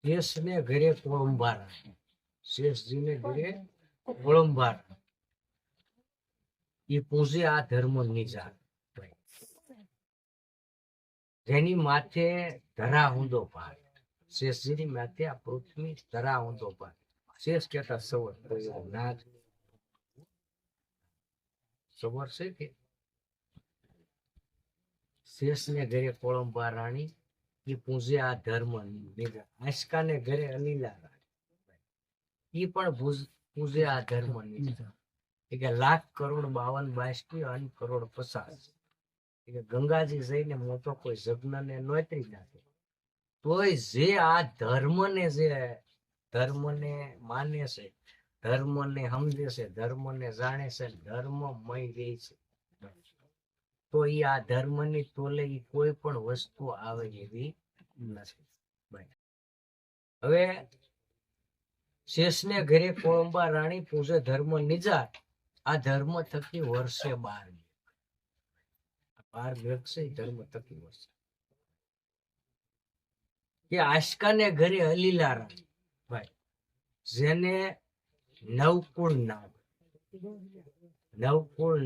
શેષને ઘરે કોળંબાર, શેષજીને ઘરે કોળંબાર એ પૂજે આ ધર્મ નિજાત, જેની માથે ધરા ઊંધો ભાર. શેષજીની માથે આ પૃથ્વી ધરા ઊંધો ભાર. શેષ કેતા સવર, નાગ સવર છે કે શેષને ઘરે કોળંબા રાણી એ પૂજે આ ધર્મ નિજાત. આંસકાને ઘરે અલીલા રાણી એ પણ પૂજે આ ધર્મ નિજાત. કે લાખ કરોડ 52 અન કરોડ 50. ગંગાજી જઈને મોટો કોઈ જગ્નને નોતરી નાખે તોય જે આ ધર્મને માને છે, ધર્મને સમજે છે, ધર્મને જાણે છે, ધર્મમય રહે છે, તો એ આ ધર્મની તોલે કોઈ પણ વસ્તુ આવે એવી નથી. હવે શેષને ઘરે કોળંબા રાણી પૂજે ધર્મ નિજાત. આ ધર્મ થકી વર્ષે 12 છે ધર્મ થકી વર્ષે. કે આશકાને ઘરે અલીલા રાણી, ભાઈ જેને નવકુળ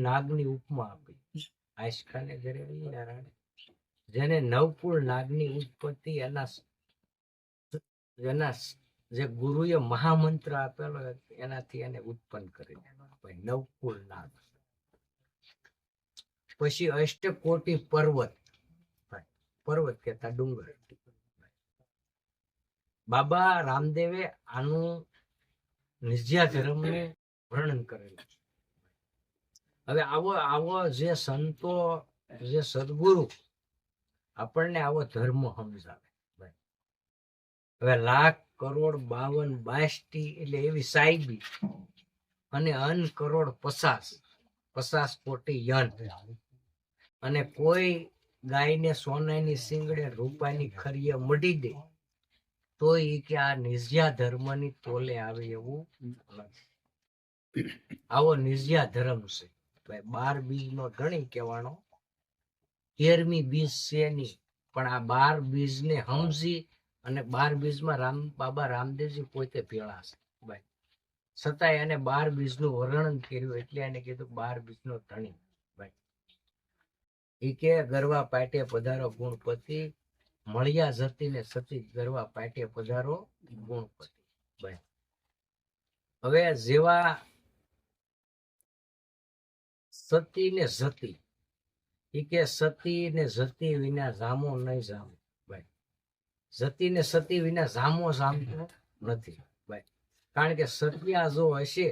નાગની ઉપમા આપી. આશકાને ઘરે અલીલા રાણી, જેને નવકુળ નાગની ઉત્પત્તિ એના જે ગુરુએ મહામંત્ર આપેલો એનાથી એને ઉત્પન્ન કરી. ભાઈ નવકુળ નાગ. પછી અષ્ટકોટી પર્વત, પર્વત કેતા ડુંગર. બાબા રામદેવે આનું નિજ્યા ધર્મનું વર્ણન કરેલું. હવે આવો જે સંતો, જે સદગુરુ આપણને આવો ધર્મ સમજાવે. હવે લાખ કરોડ 52 એટલે એવી સાઈબી અને અન કરોડ 50 કોટી યન. અને કોઈ ગાયને સોનાની સિંગડે રૂપાની ખરીએ મઢી દે તો એ કે આ નિજ્યા ધર્મની તોલે આવે એવું નથી. આવો નિજ્યા ધર્મ છે. 12 બીજનો ધણી કહેવાનો. 13મી બીજ છે નહીં, પણ આ 12 બીજને સમજી અને 12 બીજમાં બાબા રામદેવજી પોતે ભેળા છે. ભાઈ છતાંય એને 12 બીજનું વર્ણન કર્યું એટલે એને કીધું 12 બીજનો ધણી. ભાઈ એ કે ગરવા પાટે પધારો ગુણપતિ, મળ્યા જતી ને સતી ગરવા પાટે પધારો ગુણપતિ. ભાઈ હવે જેવા સતી ને જતી, એ કે સતી ને જતી વિના જામો નહીં જામો. ભાઈ જતી ને સતી વિના જામો જામતો નથી. ભાઈ કારણ કે સત્યા જો હશે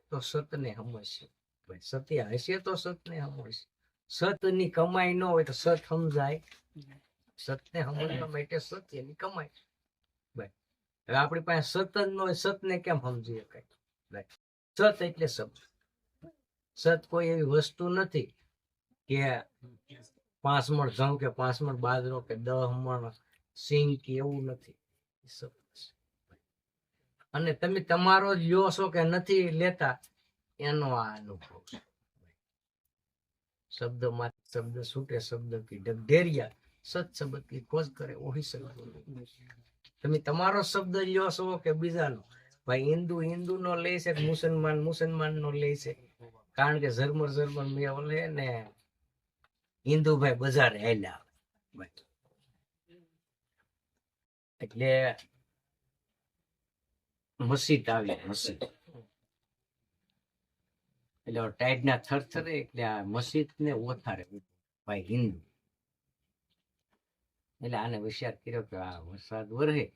તો સતને સમજશે. ભાઈ સત્યા હશે તો સતને સમજશે. સતની કમાઈ ન હોય તો સત સમજાય. સતને સમજવા માટે સત્યની કમાઈ. ભાઈ હવે આપણી પાસે સત જ ન હોય, સતને કેમ સમજી શકાય? ભાઈ સત એટલે શબ્દ. સત કોઈ એવી વસ્તુ નથી કે 5 મણ ઘઉં કે 5 મણ બાજરો કે 10 મણ સિંગ કે એવું નથી. અને તમે તમારો જ લ્યો છો કે નથી લેતા એનો આ અનુભવ છે. શબ્દ માં શબ્દ છૂટે, શબ્દ કી ઢગઢેરિયા, સત શબ્દ કી ખોજ કરે ઓહી શબ્દ. તમે તમારો શબ્દ લ્યો છો કે બીજાનો? ભાઈ હિન્દુ નો લે છે, મુસલમાન નો લે છે. કારણ કે ઝરમર મેં ઓલે ને હિન્દુભાઈ બજારે હાલ્યા એટલે મસ્જિદ આવી. મસ્જિદ એટલે ટાઈડ ના થરથરે એટલે આ મસ્જિદ ને ઓથારે ભાઈ હિન્દુ. એટલે આને વિચાર કર્યો કે આ વરસાદ વરહે,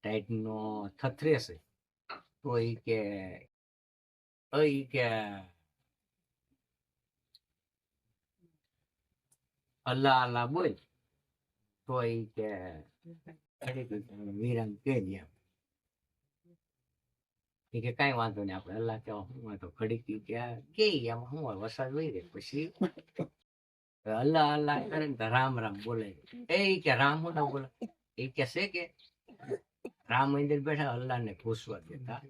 ટાઈડ નો થથરે છે તો એ કે અલ્લાહ અલ્લાહ બોલ તો એ કે વિરામ કે કે કઈ વાંધો નહીં, આપણે અલ્લાહ કેવા તો ઘડી કે એમાં શું હોય, વરસાદ વહી રહે. પછી અલ્લાહ અલ્લાહ કરે ને રામ રામ બોલે. એ કે રામ હું ના બોલે? એ કે છે કે રામ અંદર બેઠા અલ્લાહ ને ઘૂસવા દેતા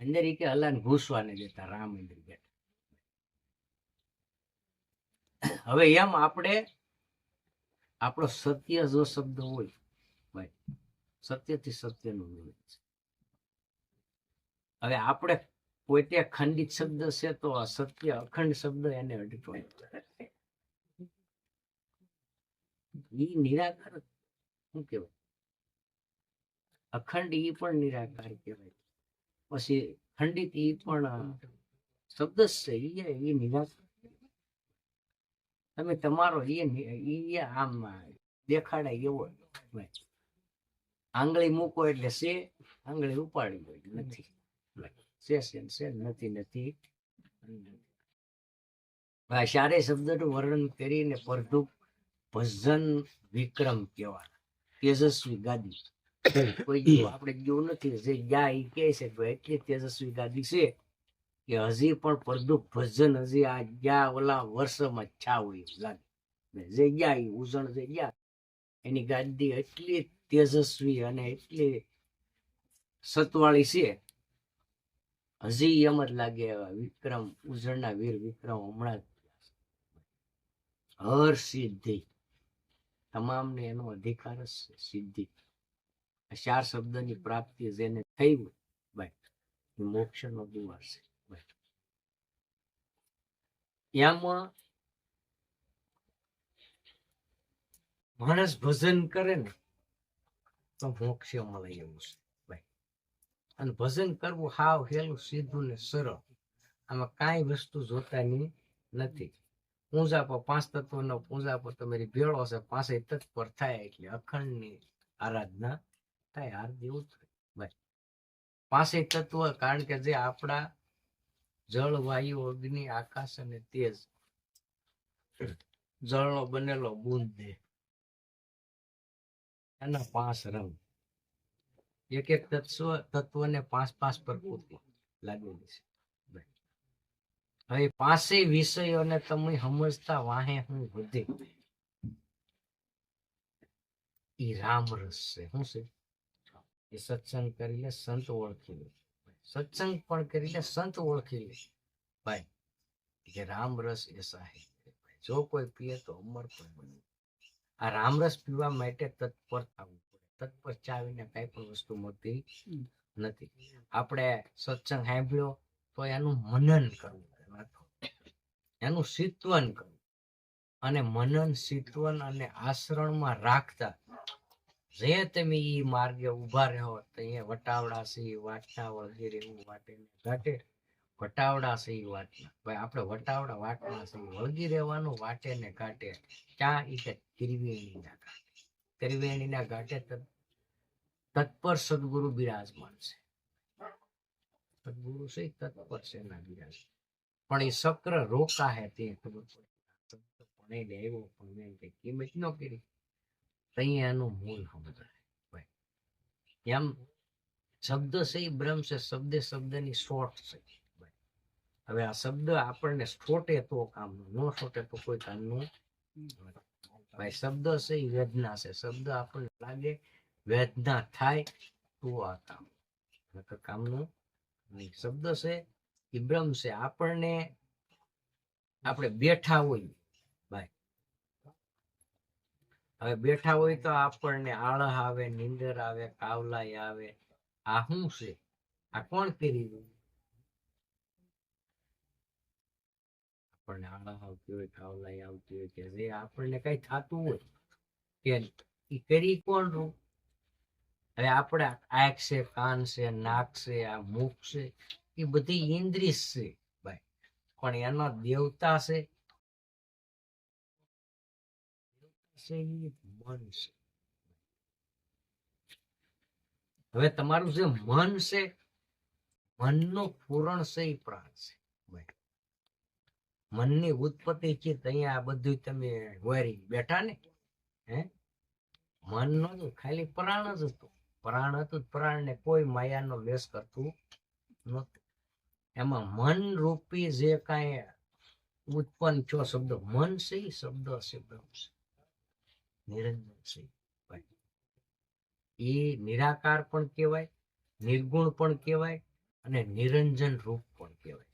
અંદર. એ કે અલ્લાહ ને ઘૂસવા ને દેતા રામ અંદર બેઠા. હવે એમ આપણે આપણો સત્ય જો શબ્દ હોય ભાઈ, સત્યથી સત્યનું મિલન છે. હવે આપણે પોતે ખંડિત શબ્દ છે તો સત્ય અખંડ શબ્દ એને અડતો ઈ નિરાકાર શું કહેવાય, અખંડ ઈ પણ નિરાકાર કહેવાય. પછી ખંડિત ઈ પણ શબ્દ જ છે, ઈ નિરાકાર. તમે તમારો ઈ આમ દેખાડાય એવો આંગળી મૂકો એટલે છે, આંગળી ઉપાડી હોય નથી, છે નથી. ચારે શબ્દનું વર્ણન કરીને પરધુક ભજન વિક્રમ કહેવાય, તેજસ્વી ગાદી. કોઈ આપણે જેવું નથી જે ગયા એ કહે છે એટલી તેજસ્વી ગાદી છે કે હજી પણ પરદુક ભજન હજી આ ગયા ઓલા વર્ષમાં છા હોય લાગે. જે ગયા એ ઉજણ જે ગયા એની ગાદી એટલી તેજસ્વી અને એટલી સતવાળી છે, હજી એમ જ લાગે વિક્રમ ઉજળના વીર વિક્રમ હમણાં હર સિદ્ધિ તમામને એનો અધિકાર જ છે. સિદ્ધિ ચાર શબ્દની પ્રાપ્તિ જેને થઈ હોય ભાઈ મોક્ષ નો દ્વાર છે. એમાં માણસ ભજન કરે ને તો મોક્ષ મળે એવું છે ભાઈ. અને ભજન કરવું હાવ હેલું સીધું ને સરળ, આમાં કાંઈ વસ્તુ જોતાની નથી. પૂજા પર 5 તત્વનો પૂજા પર તમારી ભેળો છે, 5 તત્પર થાય એટલે અખંડની આરાધના થાય. આરતી ઉતરે ભાઈ 5 તત્વ, કારણ કે જે આપણા જળ વાયુ અગ્નિ આકાશ અને તેજ, જળનો બનેલો બુંદ દેહ, એના 5 રંગ, એક તત્વને 5 પ્રકૃતિ લાગેલી છે. હવે 5 વિષયોને તમે સમજતા વાહે હું વધે ઈ રામ રસ છે. શું છે એ? સત્સંગ કરી લે, સંત ઓળખી લે, સત્સંગ પણ કરી લે, સંત ઓળખી લે ભાઈ કે રામ રસ એસા હે. જો કોઈ પીએ તો અમર પણ બને. આ રામરસ પીવા માટે તત્પર થવું પડે. તત્પર ચાવીને કઈ પણ વસ્તુ મળતી નથી. આપણે સત્સંગ સાંભળ્યો તો એનું મનન કરવું, એનું સિત્વન કરવું, અને મનન સિત્વન અને આચરણમાં રાખતા જે તમે ઈ માર્ગે ઉભા રહો તો અહીંયા વટાવડા છે વાટના વગેરે એવું વાટે ઘાટે વટાવડા છે એ વાટના ભાઈ, આપણે વટાવડા વાટના છે વળગી રહેવાનું વાટે ને ઘાટે. ક્યાં? ઈ કે ત્રિવેણીના ઘાટે. ત્રિવેણીના ઘાટે તત્પર સદગુરુ બિરાજમાન છે. સદગુરુ છે તત્પર છે ના બિરાજ, પણ એ શક્ર રોકા હે તે ખબર પડે. પણ એ લેવો પણ મેં કઈ કિંમત ન કરી, એનું મૂળ સમજાય ભાઈ. એમ શબ્દ છે એ બ્રહ્મ છે, શબ્દે શબ્દની શોટ છે. હવે આ શબ્દ આપણને છોટે તો કામનું, ન છોટે તો કોઈ કામનું ભાઈ. શબ્દ છે એ વેદના છે, શબ્દ આપણને લાગે વેદના થાય તો આ કામ, કામનું નહીં. શબ્દ છે એ બ્રહ્મ છે. આપણને આપણે બેઠા હોય ભાઈ, હવે બેઠા હોય તો આપણને આળહ આવે, નીંદર આવે, કાવલાય આવે. આ શું છે? આ કોણ કરી દઉં? આપણને આળહ આવતી હોય, કાવલાય આવતી હોય, કે જે આપણને કઈ થતું હોય કે ઈ કરી કોણ રૂ? હવે આપણે આંખ છે, કાન છે, નાક છે, આ મુખ છે, એ બધી ઇન્દ્રિય છે ભાઈ, પણ એના દેવતા છે મન છે. હવે તમારું જે મન છે, મનનું પૂરણ છે એ પ્રાણ છે ભાઈ. મનની ઉત્પત્તિ છે અહીંયા આ બધું તમે વારી બેઠા ને, હે મન નો ખાલી પ્રાણ જ હતું. પ્રાણ હતું, પ્રાણ ને કોઈ માયાનો લેસ કરતું નતું. એમાં મન રૂપી જે કાંઈ ઉત્પન્ન થયો શબ્દ મન છે, એ શબ્દ છે બ્રહ્મ છે, નિરંજન છે ભાઈ. એ નિરાકાર પણ કહેવાય, નિર્ગુણ પણ કહેવાય, અને નિરંજન રૂપ પણ કહેવાય.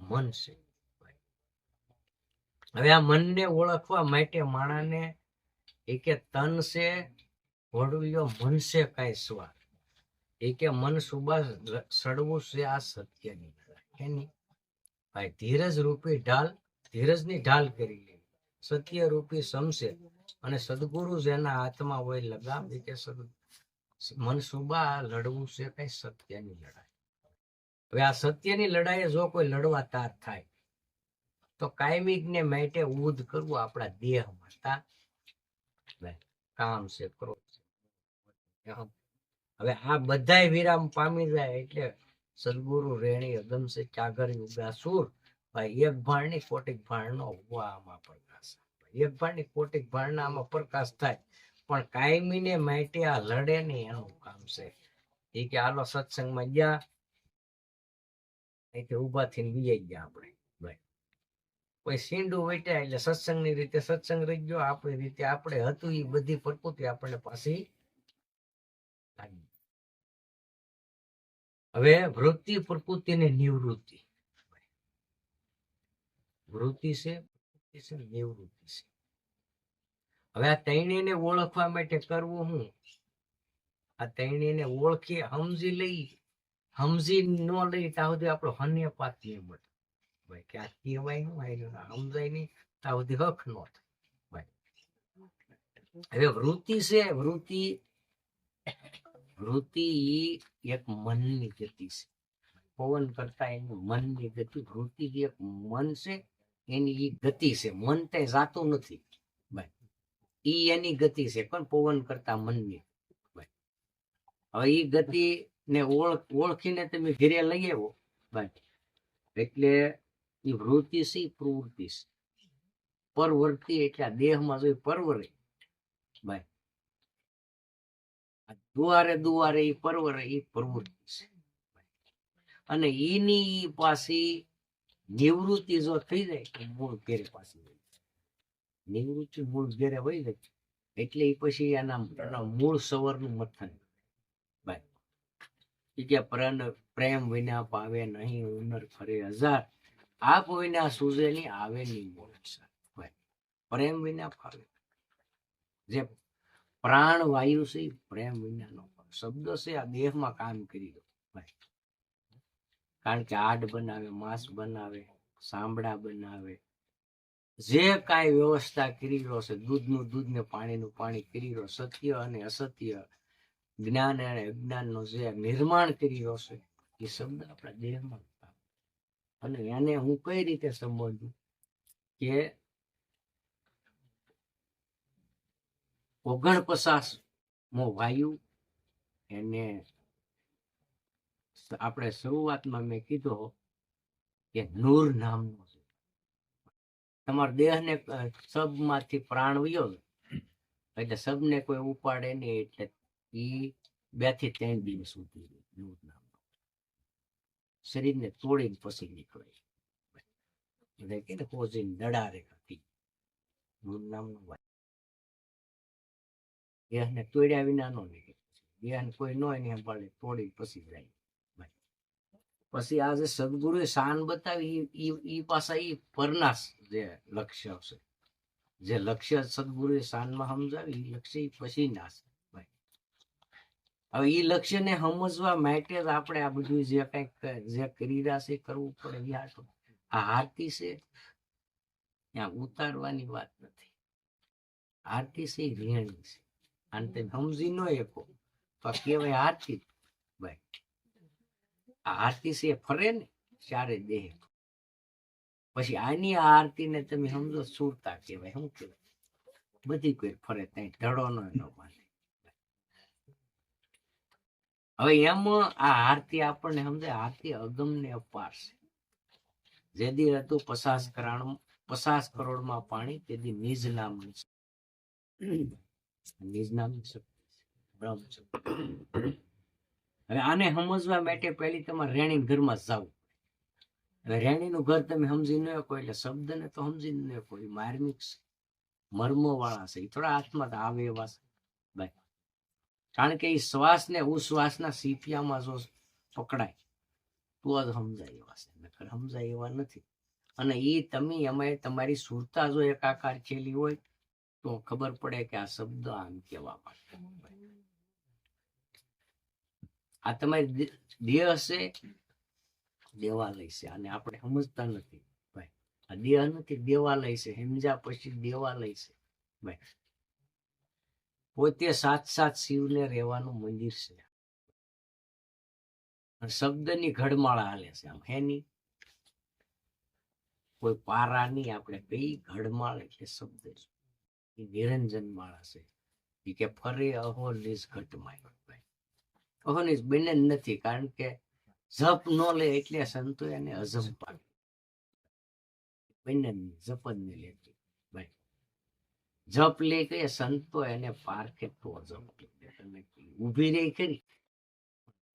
મન છે ભાઈ. હવે આ મનને ઓળખવા માટે માણસને એ કે તન સે વડુલ્યો મન સે કઈ સ્વાર, એ કે મન સુબા સડવું છે આ સત્યની એની ભાઈ ધીરજ રૂપી ઢાલ, ધીરજની ઢાલ કરી લે, સત્ય રૂપી સમશે અને સદગુરુ જેના હાથમાં હોય લગામ, એ કે મન સુબા લડવું છે કઈ સત્યની લડાઈ. હવે આ સત્યની લડાઈ જો કોઈ લડવા તાર થાય તો કાયમિક ને માટે ઉદ કરવું આપણા દેહમાં કામ છે, ક્રોધ છે. હવે આ બધાય વિરામ પામી જાય એટલે સદગુરુ રેણી અગમ છે ચાગરી ઉગા સુર. ભાઈ એક ભાણ ની કોટિક ભાણ નો આમાં પ્રકાશ, એક ભાણ ની કોટિક ભાણ ના આમાં પ્રકાશ થાય, પણ કાયમી ને માટે આ લડે નહીં એનું કામ છે. એ કે આલો સત્સંગમાં ગયા અહીંથી ઉભા થઈને બીજાઈ ગયા આપણે ભાઈ. કોઈ સીંડું વેટ્યા એટલે સત્સંગની રીતે સત્સંગ રહી ગયો, આપણી રીતે આપણે હતું એ બધી પ્રકૃતિ આપણને પાછી લાગી. હવે વૃત્તિ પ્રકૃતિ ને નિવૃત્તિ, વૃત્તિ છે પ્રકૃતિ છે નિવૃત્તિ છે. હવે આ ત્રણેયને ઓળખવા માટે કરવું હું, આ ત્રણેયને ઓળખી સમજી લઈ, સમજી ન લઈ ત્યાં સુધી આપણો હન્યપાત નહીં મળે ભાઈ, કે આ કહેવાય શું સમજાય નહીં ત્યાં સુધી હક ન થાય ભાઈ. હવે વૃત્તિ છે, વૃત્તિ વૃત્તિ એક મનની ગતિ છે, પવન કરતા એનું મનની ગતિ. વૃત્તિ એક મન છે એની એ ગતિ છે, મન તે જાતું નથી ભાઈ, ઈ એની ગતિ છે પણ પવન કરતા મનની ભાઈ. હવે એ ગતિ ને ઓળખીને તમે ઘરે લઈ આવો ભાઈ, એટલે એ વૃત્તિ છે પ્રવૃત્તિ છે. પરવર્તી એટલે આ દેહમાં જોઈ પરવરે ભાઈ, દુવારે દુવારે એ પરવરે એ પ્રવૃત્તિ છે. અને એની પાછી નિવૃત્તિ જો થઈ જાય તો મૂળ ઘેરે પાછી નિવૃત્તિ મૂળ ઘેરે વહી જાય એટલે એ પછી એના મૂળ સવરનું મથન ભાઈ. કે પ્રેમ વિના પાવે નહીં ઉનર ફરે હજાર, આપ વિના સૂઝે નહીં આવે નહીં મોક્ષ ભાઈ. પ્રેમ વિના ફાવે, જે પ્રાણ વાયુ છે પ્રેમ વિના નો શબ્દ છે આ દેહમાં કામ કરી દો ભાઈ. કારણ કે હાડ બનાવે, માંસ બનાવે, સાંભળા બનાવે, જે કાંઈ વ્યવસ્થા કરી રહ્યો છે, દૂધનું દૂધ ને પાણીનું પાણી કરી રહ્યો, સત્ય અને અસત્ય, જ્ઞાન અને અજ્ઞાનનો જે નિર્માણ કરી રહ્યો છે એ શબ્દ આપણા દેહમાં. અને એને હું કઈ રીતે સમજું કે 49મો વાયુ એને આપણે શરૂઆતમાં મેં કીધો કે નૂર નામનો છે. તમારા દેહને સબમાંથી પ્રાણ વયો એટલે સબને કોઈ ઉપાડે નહીં, એટલે ઈ 2 થી 3 દિવસ સુધી નૂર નામનો શરીરને તોડીને પછી નીકળે, એટલે કે ને કોઝીને દડારે હતી નૂર નામનો વાયુ. દેહને તોડ્યા વિના નો નીકળે, દેહને કોઈ નો એને સંભાળે તોડી પછી જાય. પછી આ જે સદગુરુએ શાન બતાવી ઈ પાછા ઈ પરનાશ જે લક્ષ્ય છે, જે લક્ષ્ય સદગુરુએ શાનમાં સમજાવી એ લક્ષ્ય પછી નાશ ભાઈ. હવે ઈ લક્ષ્યને સમજવા માટે જ આપણે આ બધું જે કંઈક જે કરી રહ્યા છે કરવું પડે. આ આરતી છે ત્યાં ઉતારવાની વાત નથી, આરતી છે રેણી છે, અને તે સમજી ન શકો તો કહેવાય આરતી ભાઈ. આ આરતી છે ફરે ને ચારે દેહ, પછી આની આ આરતી ને તમે સમજો સુરતા કહેવાય. શું કહેવાય? બધી કોઈ ફરે ત્યાં ધડો ન બાંધે. હવે એમાં આ આરતી આપણને સમજે, આરતી અગમ ને અપાર છે. જેદી હતું 50 કરોડમાં પાણી, તેદી નિજ નામની નિજ નામની શક્તિ બ્રહ્મ શક્તિ. હવે આને સમજવા માટે પહેલી તમારે રેણી ઘરમાં જવું. હવે રેણીનું ઘર તમે સમજી ન શકો એટલે શબ્દને તો સમજી ન શકો, માર્મિક મર્મો વાળા છે, એ થોડા હાથમાં આવે એવા છે ભાઈ. કારણ કે એ શ્વાસ ને ઉશ્વાસના સીપિયામાં જો પકડાય તો જ સમજાય એવા છે, નકર સમજાય એવા નથી. અને એ તમે એમાં તમારી સુરતા જો એકાકાર થયેલી હોય તો ખબર પડે કે આ શબ્દ આમ કેવા માટે. આ તમારી દેહ હશે, દેવાલય છે. અને આપણે સમજતા નથી ભાઈ, આ દેહ નથી, દેવાલય છે. સમજ્યા પછી દેવાલય છે ભાઈ. પોતે સાક્ષાત શિવને રહેવાનું મંદિર છે. શબ્દની ઘડમાળા હાલે છે આમ. હેની કોઈ પારાની આપણે કઈ ઘડમાળ એટલે શબ્દ છે. એ નિરંજન માળા છે. એ કે ફરે અહોનિશ ઘટમાય. અહોનિશ બને જ નથી, કારણ કે જપ ન લે એટલે સંતો એને અજમ પાડે. બને જપ જ નહીં લેતી ભાઈ. જપ લે કે સંતો એને પારખે તો જપ લે. ઉભી રહી કરી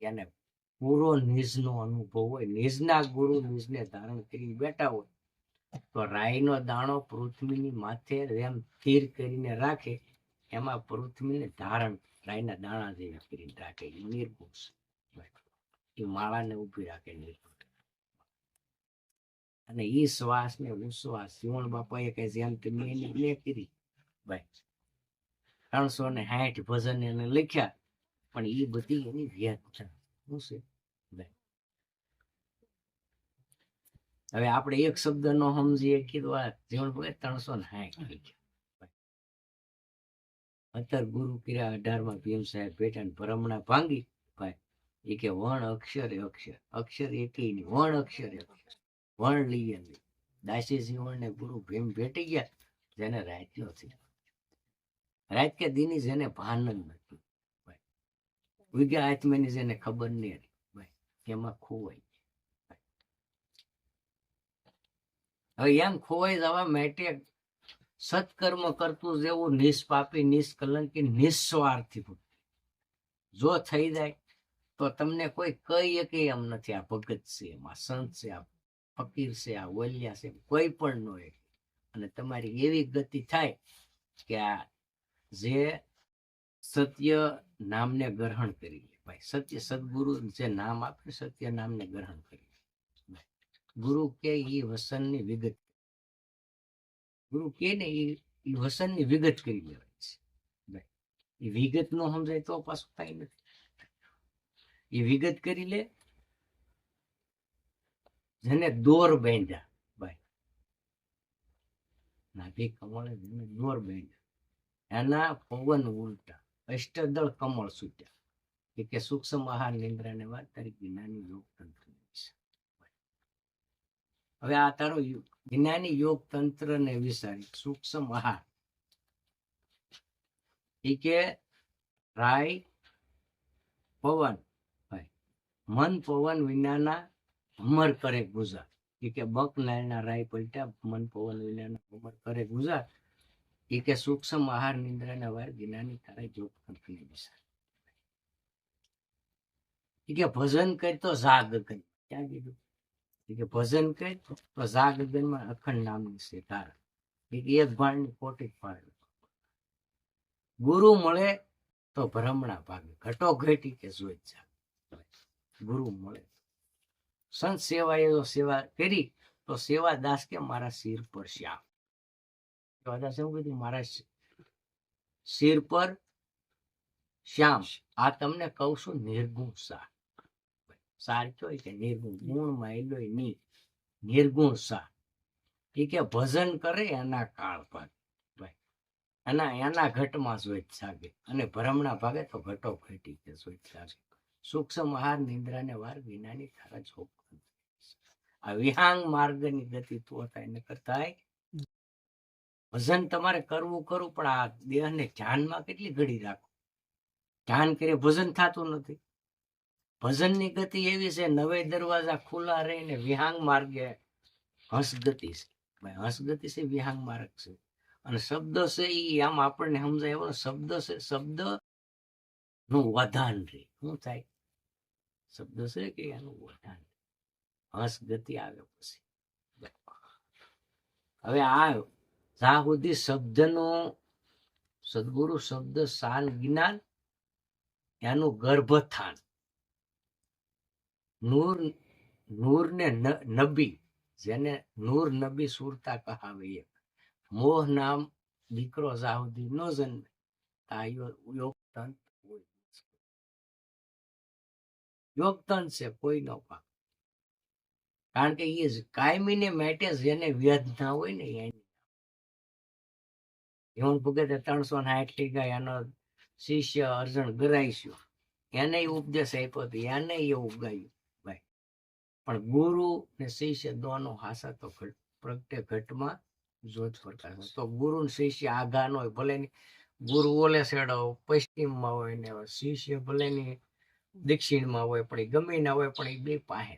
એને પૂરો નિજનો અનુભવ હોય. નિજના ગુરુ નિજને ધારણ કરી બેઠા હોય તો રાઈનો દાણો પૃથ્વીની માથે એમ સ્થિર કરીને રાખે, એમાં પૃથ્વીને ધારણ રાઈના દાણા જેવી કરીને રાખે. એ નિર્ગુણ એ માળાને ઉભી રાખે નિર્ગુણ. અને ઈ શ્વાસ ને ઉશ્વાસ શિવણ બાપાએ કઈ જેમ તમે એની લે કરી ભાઈ. 360 ભજન એને લખ્યા, પણ એ બધી એની વ્યાખ્યા શું છે. હવે આપણે એક શબ્દ નો સમજીએ કીધું જીવન ભગત 360 લખ્યા. અત્યારે ગુરુ કર્યા 18માં ભીમ સાહેબ બેઠા ભરમણા ભાંગી ભાઈ. એ કે વણ અક્ષરે અક્ષર, અક્ષર એકેય નહીં, વણ અક્ષરે અક્ષર, વણ લઈએ નહીં. દાસીજી વણને ગુરુ ભીમ ભેટી ગયા, જેને રાત્યો નથી. રાત કે દીની જેને ભાન જ નથી ભાઈ. વિગ્યા આત્માની જેને ખબર નહીં ભાઈ, એમાં ખોવાઈ. હવે એમ ખોવાઈ જવા માટે સત્કર્મ કરતું જેવું નિષ્પાપી, નિષ્કલંકી, નિસ્વાર્થી જો થઈ જાય તો તમને કોઈ કઈ કે એમ નથી આ ભગત છે, આ સંત છે, આ ફકીર છે, આ વલિયા છે, કોઈ પણ નો. અને તમારી એવી ગતિ થાય કે આ જે સત્ય નામને ગ્રહણ કરી લે ભાઈ. સત્ય સદગુરુ જે નામ આપે સત્ય નામને ગ્રહણ કરી લે. ગુરુ કે એ વસનની વિગત, ગુરુ કે ને એ વસનની વિગત કરી લેવાય છે. એ વિગત નો સમજાય તો પાછું કઈ નથી. એ વિગત કરી લે. જેને દોર બાંધ્યા ભાઈ, નાભી કમળે જેને દોર બાંધ્યા, એના પવન ઉલટા, અષ્ટદળ કમળ છૂટ્યા. એ કે સૂક્ષ્મ આહાર નિંદ્રા ને વાત તારી જ્ઞાની યોગ તંત્ર. હવે આ તારો જ્ઞાની યોગ તંત્ર ને વિચારી સૂક્ષ્મ આહાર. એ કે રાય પવન ભાઈ, મન પવન વિનાના અમર કરે ગુજાર. એ કે બક નાયના રાય પલટા, મન પવન વિનાના અમર કરે ગુજાર. એ કે સૂક્ષ્મ આહાર નિંદ્રાના વાર જ્ઞાની તારા યોગ તંત્રની વિચાર. એ કે ભજન કર તો જાગ ગઈ. ક્યાં કીધું? કે ભજન કર તો જાગગન માં અખંડ નામની છે તારા. એક ભાણની કોટી ફાળે. ગુરુ મળે તો ભ્રમણા ભાગે, ઘટો ઘટી કે જોઈ જા. ગુરુ મળે સંત સેવાએ જો સેવા કરી તો સેવા દાસ કે મારા શિર પર શ્યામ. સેવાદાસ એવું કીધું મારા શિર પર શ્યામ. આ તમને કહું છું નિર્ગુણ સા. સાર કયો કે નિર્ગુણ, ગુણ માં એલો ની નિર્ગુણ સા. એ કે ભજન કરે એના કાળ ભાગે ભાઈ, એના ઘટમાં જોઈ જાગે. અને ભ્રમણા ભાગે તો ઘટો ઘટી કે જોઈ જાગે. સૂક્ષ્મ આહાર નિંદ્રાને વાર વિનાની તારા જોગ. આ વિહાંગ માર્ગની ગતિ તો થાય ન કરતા. ભજન તમારે કરવું ખરું, પણ આ દેહને ધ્યાનમાં કેટલી ઘડી રાખો. ધ્યાન કરે ભજન થતું નથી. ભજનની ગતિ એવી છે, નવે દરવાજા ખુલ્લા રહીને વિહાંગ માર્ગે હંસગતિ છે ભાઈ. હંસગતિ છે, વિહાંગ માર્ગ છે. અને શબ્દ છે એ આમ આપણને સમજાય એવો શબ્દ છે. શબ્દ નું વધાન રે શું થાય? શબ્દ છે કે એનું વધાન, હંસગતિ આવે પછી. હવે આ જ્યાં સુધી શબ્દનો સદગુરુ શબ્દ શાન જ્ઞાન એનું ગર્ભથાન, નૂર નૂર ને નબી, જેને નૂર નબી સુરતા કહાવે. મોહ નામ દીકરો જ્યાં સુધી ન જન્મે આ યોગતંત્ર હોય. યોગતંત્ર છે કોઈ નો પાક, કારણ કે એ કાયમી ને માટે જેને વ્યાજ ના હોય ને એની હિમંત ભગતે 360 ટીકા એનો શિષ્ય અર્જુન ગરાઈસ્યો એને ઉપદેશ આપ્યો હતો, એને એવું ગાયું ભાઈ. પણ ગુરુ ને શિષ્ય દોનો હાસા તો પ્રગટે ઘટમાં જોત પ્રકાશ. તો ગુરુ ને શિષ્ય આઘા ન હોય, ભલે ગુરુ ઓલે છેડો પશ્ચિમમાં હોય ને શિષ્ય ભલે ની દક્ષિણમાં હોય, પણ એ ગમે ના હોય, પણ એ બે પાસે